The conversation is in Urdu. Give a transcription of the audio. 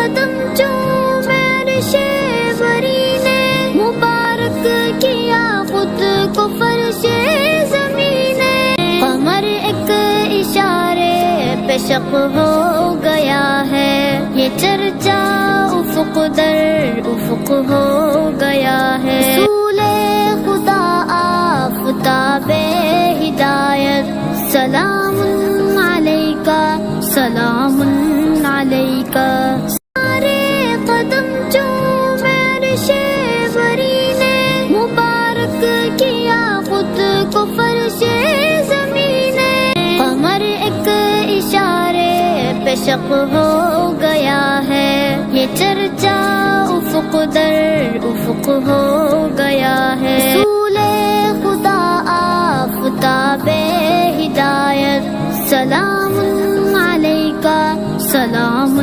قدم چومے عرش بری نے، مبارک کیا خود کو فرش زمین نے۔ قمر ایک اشارے پہ شق ہو گیا ہے، یہ چرچا افق در افق ہو گیا ہے۔ رسول خدا آفتاب ہدایت، سلام علیکہ سلام علیکہ۔ سارے قدم چومے عرش بری نے، مبارک کیا خود کو فرش زمین نے۔ قمر ایک اشارے پہ شق ہو گیا ہے، یہ چرچا افق در افق ہو گیا ہے۔ رسول خدا آفتاب ہدایت، سلام علیکہ سلام